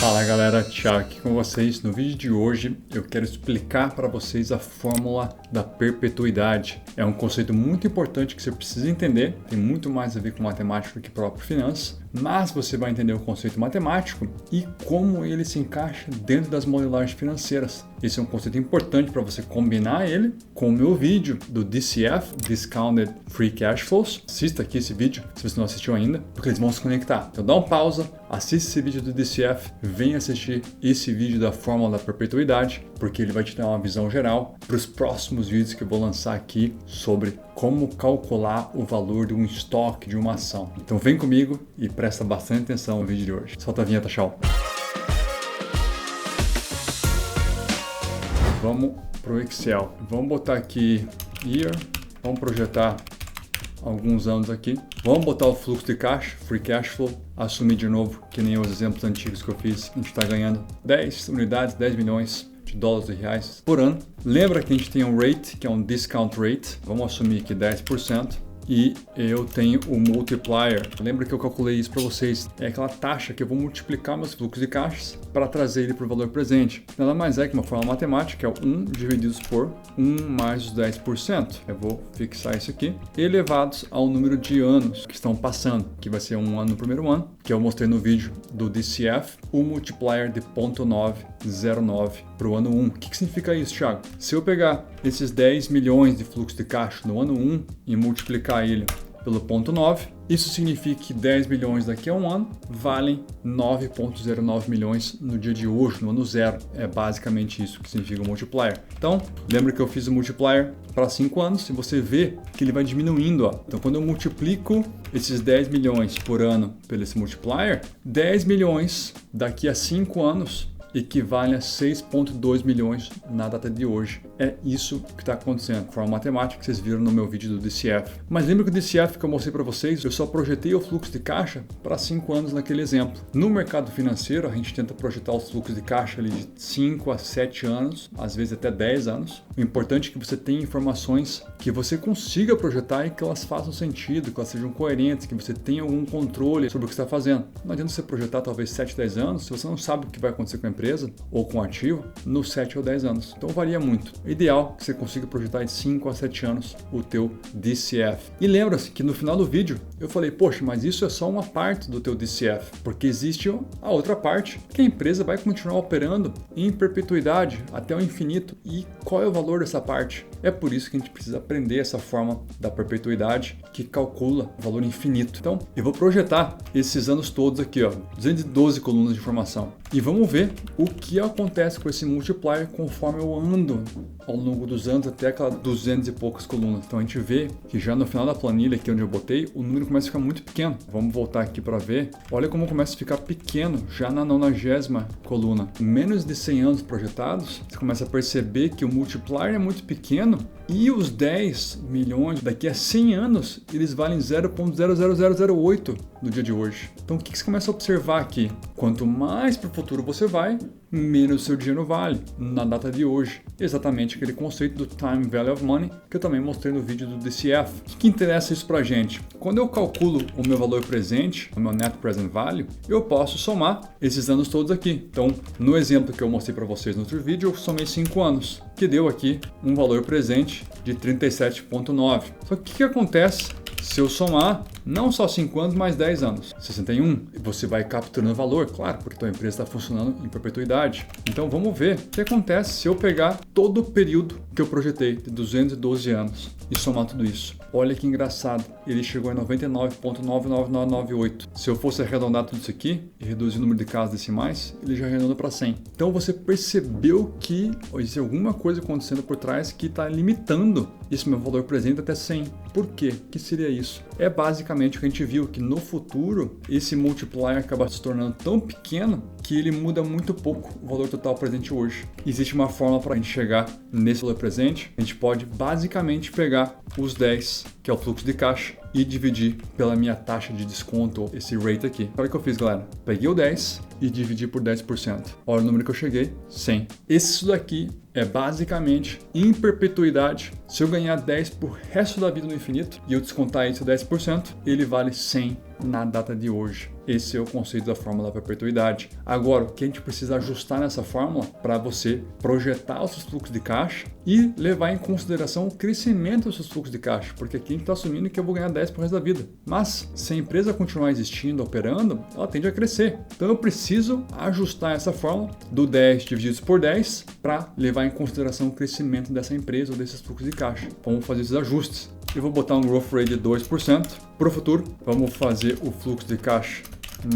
Fala galera, Thiago aqui com vocês. No vídeo de hoje eu quero explicar para vocês a fórmula da perpetuidade. É um conceito muito importante que você precisa entender, tem muito mais a ver com matemática do que próprio finanças, mas você vai entender o conceito matemático e como ele se encaixa dentro das modelagens financeiras. Esse é um conceito importante para você combinar ele com o meu vídeo do DCF, Discounted Free Cash Flows. Assista aqui esse vídeo se você não assistiu ainda, porque eles vão se conectar. Então dá uma pausa, assiste esse vídeo do DCF, vem assistir esse vídeo da fórmula da perpetuidade, porque ele vai te dar uma visão geral para os próximos vídeos que eu vou lançar aqui sobre como calcular o valor de um estoque de uma ação. Então vem comigo e presta bastante atenção no vídeo de hoje. Solta a vinheta, tchau! Vamos para o Excel. Vamos botar aqui Year, vamos projetar alguns anos aqui. Vamos botar o fluxo de caixa, Free Cash Flow, assumir de novo, que nem os exemplos antigos que eu fiz. A gente está ganhando 10 unidades, 10 milhões de dólares e reais por ano. Lembra que a gente tem um rate, que é um discount rate. Vamos assumir aqui 10%. E eu tenho o multiplier. Lembra que eu calculei isso para vocês? É aquela taxa que eu vou multiplicar meus fluxos de caixas para trazer ele para o valor presente. Nada mais é que uma fórmula matemática, que é o 1 divididos por 1 mais os 10%. Eu vou fixar isso aqui. Elevados ao número de anos que estão passando, que vai ser um ano no primeiro ano, que eu mostrei no vídeo do DCF, o multiplier de 0,909 para o ano 1. O que significa isso, Thiago? Se eu pegar esses 10 milhões de fluxo de caixa no ano 1 e multiplicar ele pelo 0,9, isso significa que 10 milhões daqui a um ano valem 9,09 milhões no dia de hoje, no ano 0. É basicamente isso que significa o multiplier. Então, lembra que eu fiz o multiplier para 5 anos e você vê que ele vai diminuindo. Ó. Então, quando eu multiplico esses 10 milhões por ano pelo esse multiplier, 10 milhões daqui a 5 anos equivale a 6,2 milhões na data de hoje. É isso que está acontecendo. Forma matemática que vocês viram no meu vídeo do DCF. Mas lembra que o DCF que eu mostrei para vocês, eu só projetei o fluxo de caixa para 5 anos naquele exemplo. No mercado financeiro, a gente tenta projetar os fluxos de caixa ali de 5 a 7 anos, às vezes até 10 anos. O importante é que você tenha informações que você consiga projetar e que elas façam sentido, que elas sejam coerentes, que você tenha algum controle sobre o que está fazendo. Não adianta você projetar talvez 7, 10 anos, se você não sabe o que vai acontecer com a empresa ou com o ativo nos 7 ou 10 anos. Então varia muito. É ideal que você consiga projetar em 5 a 7 anos o teu DCF. E lembra-se que no final do vídeo eu falei, poxa, mas isso é só uma parte do teu DCF, porque existe a outra parte que a empresa vai continuar operando em perpetuidade até o infinito. E qual é o valor dessa parte? É por isso que a gente precisa aprender essa forma da perpetuidade que calcula o valor infinito. Então, eu vou projetar esses anos todos aqui, ó, 212 colunas de informação. E vamos ver o que acontece com esse multiplier conforme eu ando ao longo dos anos até aquelas 200 e poucas colunas. Então a gente vê que já no final da planilha aqui onde eu botei, o número começa a ficar muito pequeno. Vamos voltar aqui para ver. Olha como começa a ficar pequeno já na 90ª coluna. Menos de 100 anos projetados, você começa a perceber que o multiplier é muito pequeno e os 10 milhões daqui a 100 anos, eles valem 0,00008 no dia de hoje. Então o que você começa a observar aqui? Quanto mais para o futuro você vai, menos seu dinheiro vale na data de hoje. Exatamente aquele conceito do Time Value of Money que eu também mostrei no vídeo do DCF. O que interessa isso pra gente? Quando eu calculo o meu valor presente, o meu Net Present Value, eu posso somar esses anos todos aqui. Então, no exemplo que eu mostrei para vocês no outro vídeo, eu somei 5 anos, que deu aqui um valor presente de 37,9. Só que o que acontece se eu somar não só 5 anos, mas 10 anos? 61. Você vai capturando valor, claro, porque a tua empresa está funcionando em perpetuidade. Então vamos ver o que acontece se eu pegar todo o período que eu projetei, de 212 anos, e somar tudo isso. Olha que engraçado, ele chegou a 99,99998. Se eu fosse arredondar tudo isso aqui e reduzir o número de casas decimais, ele já arredonda para 100. Então você percebeu que existe alguma coisa acontecendo por trás que está limitando esse meu valor presente até 100. Por quê? O que seria isso? É basicamente o que a gente viu, que no futuro esse multiplier acaba se tornando tão pequeno que ele muda muito pouco o valor total presente hoje. Existe uma forma para a gente chegar nesse valor presente. A gente pode basicamente pegar os 10, que é o fluxo de caixa, e dividir pela minha taxa de desconto, esse rate aqui. Olha o que eu fiz, galera. Peguei o 10 e dividi por 10%. Olha o número que eu cheguei, 100. Isso daqui é basicamente em perpetuidade. Se eu ganhar 10 por resto da vida no infinito e eu descontar isso 10%, ele vale 100 na data de hoje. Esse é o conceito da fórmula da perpetuidade. Agora, o que a gente precisa ajustar nessa fórmula para você projetar os seus fluxos de caixa e levar em consideração o crescimento dos seus fluxos de caixa, porque aqui a gente está assumindo que eu vou ganhar 10 pro resto da vida. Mas, se a empresa continuar existindo, operando, ela tende a crescer. Então eu preciso ajustar essa fórmula do 10 dividido por 10 para levar em consideração o crescimento dessa empresa ou desses fluxos de caixa. Vamos fazer esses ajustes. Eu vou botar um growth rate de 2%. Para o futuro, vamos fazer o fluxo de caixa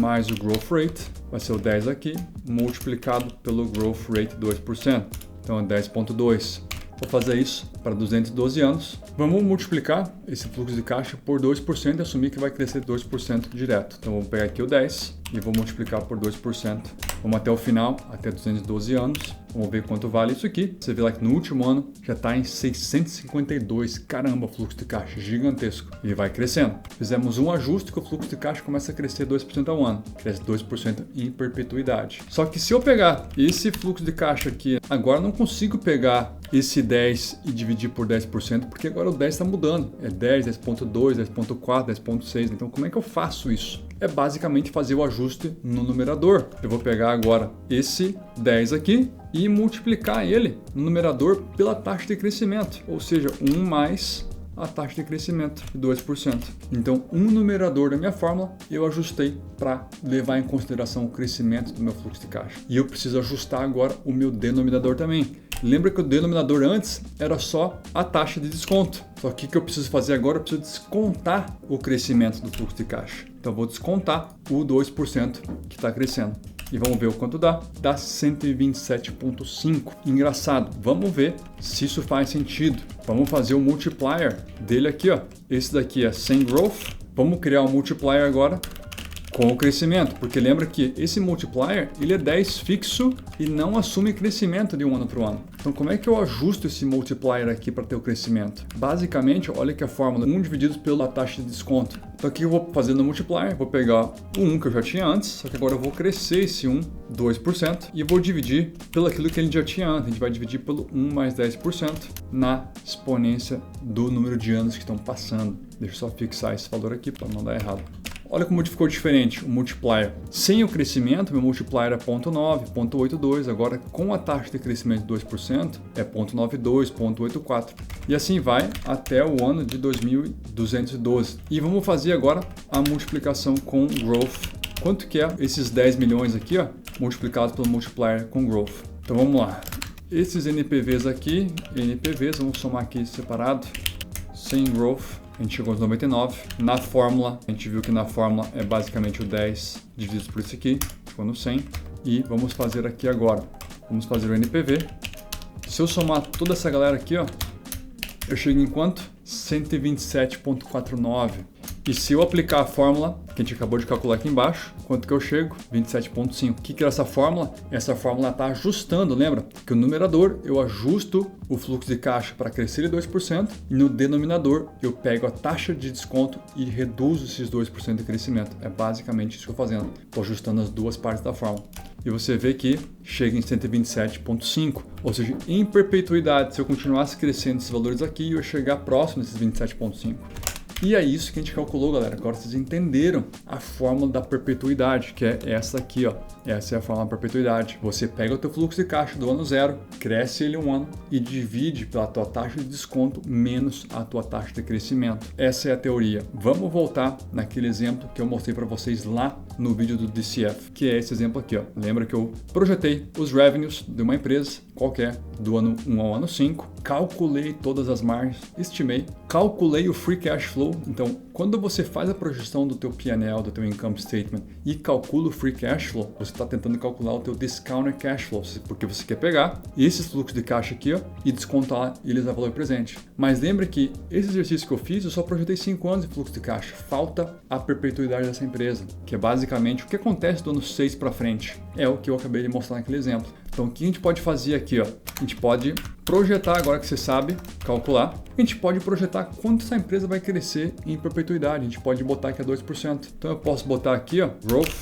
mais o growth rate, vai ser o 10 aqui, multiplicado pelo growth rate 2%. Então é 10,2. Vou fazer isso para 212 anos. Vamos multiplicar esse fluxo de caixa por 2% e assumir que vai crescer 2% direto. Então vamos pegar aqui o 10 e vou multiplicar por 2%. Vamos até o final, até 212 anos. Vamos ver quanto vale isso aqui. Você vê lá que no último ano já está em 652. Caramba, fluxo de caixa gigantesco. E vai crescendo. Fizemos um ajuste que o fluxo de caixa começa a crescer 2% ao ano. Cresce 2% em perpetuidade. Só que se eu pegar esse fluxo de caixa aqui, agora eu não consigo pegar esse 10 e dividir por 10%, porque agora o 10 está mudando. É 10, 10.2, 10.4, 10.6. Então como é que eu faço isso? É basicamente fazer o ajuste no numerador. Eu vou pegar agora esse 10 aqui e multiplicar ele no numerador pela taxa de crescimento, ou seja, 1 mais a taxa de crescimento de 2%. Então, um numerador da minha fórmula eu ajustei para levar em consideração o crescimento do meu fluxo de caixa. E eu preciso ajustar agora o meu denominador também. Lembra que o denominador antes era só a taxa de desconto. Só que o que eu preciso fazer agora? Eu preciso descontar o crescimento do fluxo de caixa. Então, eu vou descontar o 2% que está crescendo. E vamos ver o quanto dá. Dá 127,5. Engraçado. Vamos ver se isso faz sentido. Vamos fazer o multiplier dele aqui, ó. Esse daqui é sem growth. Vamos criar um multiplier agora com o crescimento, porque lembra que esse multiplier ele é 10 fixo e não assume crescimento de um ano para o ano. Então como é que eu ajusto esse multiplier aqui para ter o crescimento? Basicamente, olha que a fórmula 1 dividido pela taxa de desconto. Então aqui eu vou fazer no multiplier, vou pegar o 1 que eu já tinha antes, só que agora eu vou crescer esse 1, 2%, e vou dividir pelo aquilo que ele já tinha antes. A gente vai dividir pelo 1 mais 10% na exponência do número de anos que estão passando. Deixa eu só fixar esse valor aqui para não dar errado. Olha como ficou diferente o multiplier. Sem o crescimento, meu multiplier é 0,9, 0,82. Agora, com a taxa de crescimento de 2%, é 0,92, 0,84. E assim vai até o ano de 2212. E vamos fazer agora a multiplicação com growth. Quanto que é esses 10 milhões aqui, ó, multiplicados pelo multiplier com growth? Então vamos lá. Esses NPVs aqui, NPVs, vamos somar aqui separado, sem growth. A gente chegou aos 99. Na fórmula, a gente viu que na fórmula é basicamente o 10 dividido por isso aqui, ficou no 100. E vamos fazer aqui agora. Vamos fazer o NPV. Se eu somar toda essa galera aqui, ó, eu chego em quanto? 127,49. E se eu aplicar a fórmula que a gente acabou de calcular aqui embaixo, quanto que eu chego? 27,5. O que é essa fórmula? Essa fórmula está ajustando, lembra? Que o numerador eu ajusto o fluxo de caixa para crescer de 2% e no denominador eu pego a taxa de desconto e reduzo esses 2% de crescimento. É basicamente isso que eu estou fazendo. Estou ajustando as duas partes da fórmula. E você vê que chega em 127,5. Ou seja, em perpetuidade, se eu continuasse crescendo esses valores aqui, eu ia chegar próximo desses 27,5. E é isso que a gente calculou, galera. Agora vocês entenderam a fórmula da perpetuidade, que é essa aqui, ó. Essa é a fórmula da perpetuidade. Você pega o teu fluxo de caixa do ano zero, cresce ele um ano e divide pela tua taxa de desconto menos a tua taxa de crescimento. Essa é a teoria. Vamos voltar naquele exemplo que eu mostrei para vocês lá no vídeo do DCF, que é esse exemplo aqui, ó. Lembra que eu projetei os revenues de uma empresa qualquer do ano 1 ao ano 5, calculei todas as margens, estimei, calculei o free cash flow. Então, quando você faz a projeção do teu P&L, do teu income statement e calcula o free cash flow, você está tentando calcular o teu discounted cash flow, porque você quer pegar esses fluxos de caixa aqui, ó, e descontar eles a valor presente. Mas lembra que esse exercício que eu fiz, eu só projetei 5 anos de fluxo de caixa. Falta a perpetuidade dessa empresa, que é basicamente o que acontece do ano 6 para frente. É o que eu acabei de mostrar naquele exemplo. Então, o que a gente pode fazer aqui, ó? A gente pode projetar, agora que você sabe calcular, a gente pode projetar quanto essa empresa vai crescer em perpetuidade. A gente pode botar aqui a 2%. Então, eu posso botar aqui, ó, growth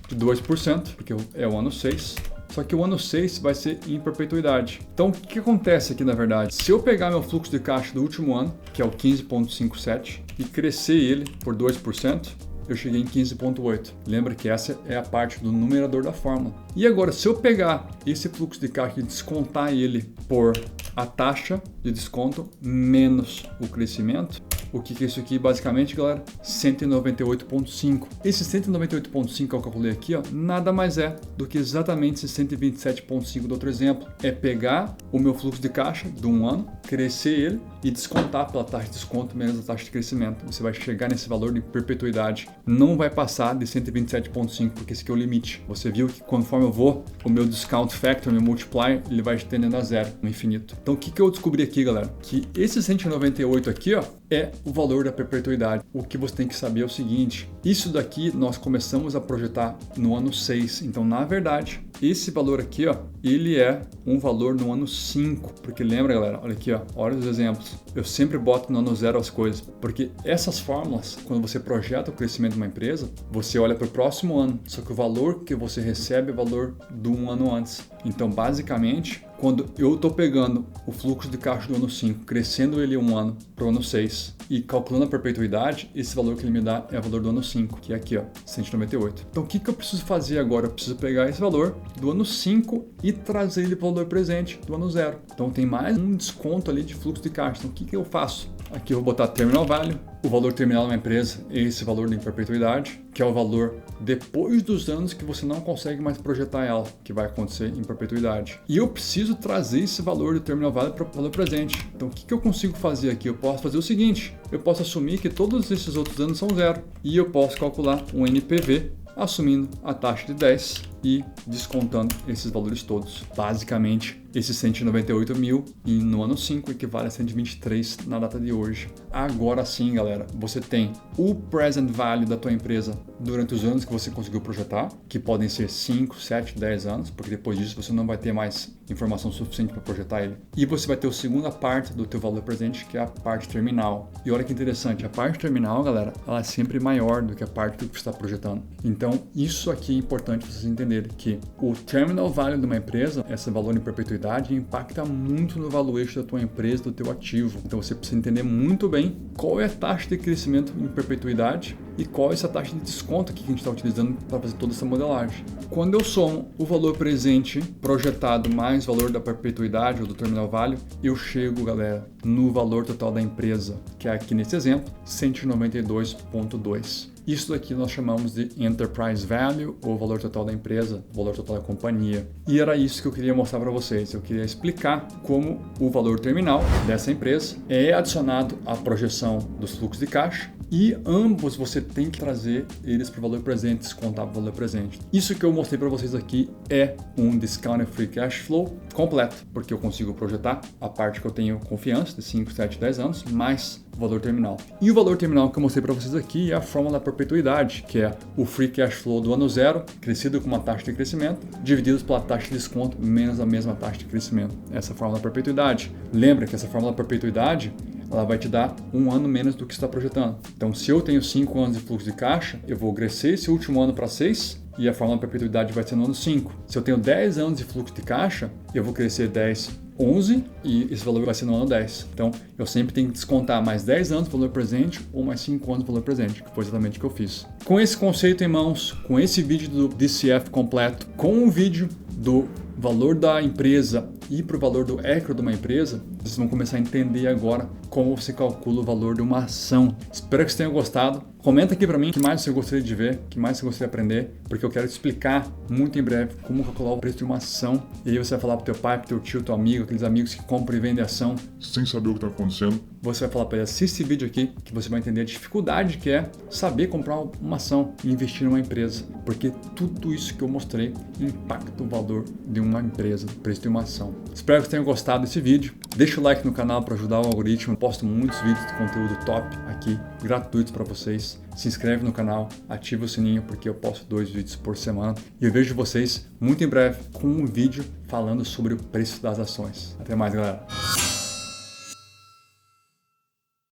de 2%, porque é o ano 6. Só que o ano 6 vai ser em perpetuidade. Então, o que acontece aqui, na verdade? Se eu pegar meu fluxo de caixa do último ano, que é o 15,57, e crescer ele por 2%, eu cheguei em 15,8. Lembra que essa é a parte do numerador da fórmula. E agora, se eu pegar esse fluxo de caixa e descontar ele por a taxa de desconto menos o crescimento, o que é isso aqui basicamente, galera? 198,5. Esse 198,5 que eu calculei aqui, ó, nada mais é do que exatamente esse 127,5 do outro exemplo. É pegar o meu fluxo de caixa de um ano, crescer ele e descontar pela taxa de desconto menos a taxa de crescimento. Você vai chegar nesse valor de perpetuidade. Não vai passar de 127,5, porque esse aqui é o limite. Você viu que conforme eu vou, o meu discount factor, meu multiplier, ele vai tendendo a zero, no infinito. Então o que eu descobri aqui, galera? Que esse 198 aqui, ó, é o valor da perpetuidade. O que você tem que saber é o seguinte, isso daqui nós começamos a projetar no ano 6, então na verdade, esse valor aqui, ó, ele é um valor no ano 5, porque lembra, galera, olha aqui, ó, olha os exemplos, eu sempre boto no ano 0 as coisas, porque essas fórmulas, quando você projeta o crescimento de uma empresa, você olha para o próximo ano, só que o valor que você recebe é o valor do um ano antes. Então, basicamente, quando eu estou pegando o fluxo de caixa do ano 5, crescendo ele um ano para o ano 6 e calculando a perpetuidade, esse valor que ele me dá é o valor do ano 5, que é aqui, ó, 198. Então, o que eu preciso fazer agora? Eu preciso pegar esse valor do ano 5 e trazer ele para o valor presente do ano 0. Então, tem mais um desconto ali de fluxo de caixa. Então, o que eu faço? Aqui eu vou botar terminal value, o valor terminal de uma empresa é esse valor de perpetuidade, que é o valor depois dos anos que você não consegue mais projetar ela, que vai acontecer em perpetuidade. E eu preciso trazer esse valor do terminal value para o valor presente. Então o que eu consigo fazer aqui? Eu posso fazer o seguinte, eu posso assumir que todos esses outros anos são zero e eu posso calcular um NPV assumindo a taxa de 10 e descontando esses valores todos. Basicamente, esses 198 mil e no ano 5 equivale a 123 na data de hoje. Agora sim, galera, você tem o present value da tua empresa durante os anos que você conseguiu projetar, que podem ser 5, 7, 10 anos, porque depois disso você não vai ter mais informação suficiente para projetar ele. E você vai ter a segunda parte do teu valor presente, que é a parte terminal. E olha que interessante, a parte terminal, galera, ela é sempre maior do que a parte do que você está projetando. Então, isso aqui é importante vocês entenderem, que o terminal value de uma empresa, esse valor em perpetuidade, impacta muito no valuation da tua empresa, do teu ativo. Então você precisa entender muito bem qual é a taxa de crescimento em perpetuidade e qual é essa taxa de desconto que a gente está utilizando para fazer toda essa modelagem. Quando eu somo o valor presente projetado mais o valor da perpetuidade ou do terminal value, eu chego, galera, no valor total da empresa, que é aqui nesse exemplo, 192,2. Isso daqui nós chamamos de Enterprise Value, ou valor total da empresa, valor total da companhia. E era isso que eu queria mostrar para vocês. Eu queria explicar como o valor terminal dessa empresa é adicionado à projeção dos fluxos de caixa e ambos você tem que trazer eles para o valor presente, descontar para o valor presente. Isso que eu mostrei para vocês aqui é um Discounted Free Cash Flow completo, porque eu consigo projetar a parte que eu tenho confiança, de 5, 7, 10 anos, mais o valor terminal. E o valor terminal que eu mostrei para vocês aqui é a fórmula da perpetuidade, que é o Free Cash Flow do ano 0, crescido com uma taxa de crescimento, divididos pela taxa de desconto menos a mesma taxa de crescimento. Essa é a fórmula da perpetuidade. Lembra que essa fórmula da perpetuidade ela vai te dar um ano menos do que você está projetando. Então, se eu tenho 5 anos de fluxo de caixa, eu vou crescer esse último ano para 6 e a fórmula da perpetuidade vai ser no ano 5. Se eu tenho 10 anos de fluxo de caixa, eu vou crescer 10, 11 e esse valor vai ser no ano 10. Então, eu sempre tenho que descontar mais 10 anos do valor presente ou mais 5 anos do valor presente, que foi exatamente o que eu fiz. Com esse conceito em mãos, com esse vídeo do DCF completo, com o vídeo do valor da empresa e para o valor do equity de uma empresa, vocês vão começar a entender agora como você calcula o valor de uma ação. Espero que vocês tenham gostado. Comenta aqui para mim o que mais você gostaria de ver, o que mais você gostaria de aprender, porque eu quero te explicar muito em breve como calcular o preço de uma ação. E aí você vai falar pro teu pai, pro teu tio, teu amigo, aqueles amigos que compram e vendem ação sem saber o que está acontecendo. Você vai falar para ele, assiste esse vídeo aqui, que você vai entender a dificuldade que é saber comprar uma ação e investir numa empresa. Porque tudo isso que eu mostrei impacta o valor de uma empresa, o preço de uma ação. Espero que vocês tenham gostado desse vídeo. Deixa o like no canal para ajudar o algoritmo. Eu posto muitos vídeos de conteúdo top aqui, gratuitos para vocês. Se inscreve no canal, ativa o sininho porque eu posto 2 vídeos por semana. E eu vejo vocês muito em breve com um vídeo falando sobre o preço das ações. Até mais, galera!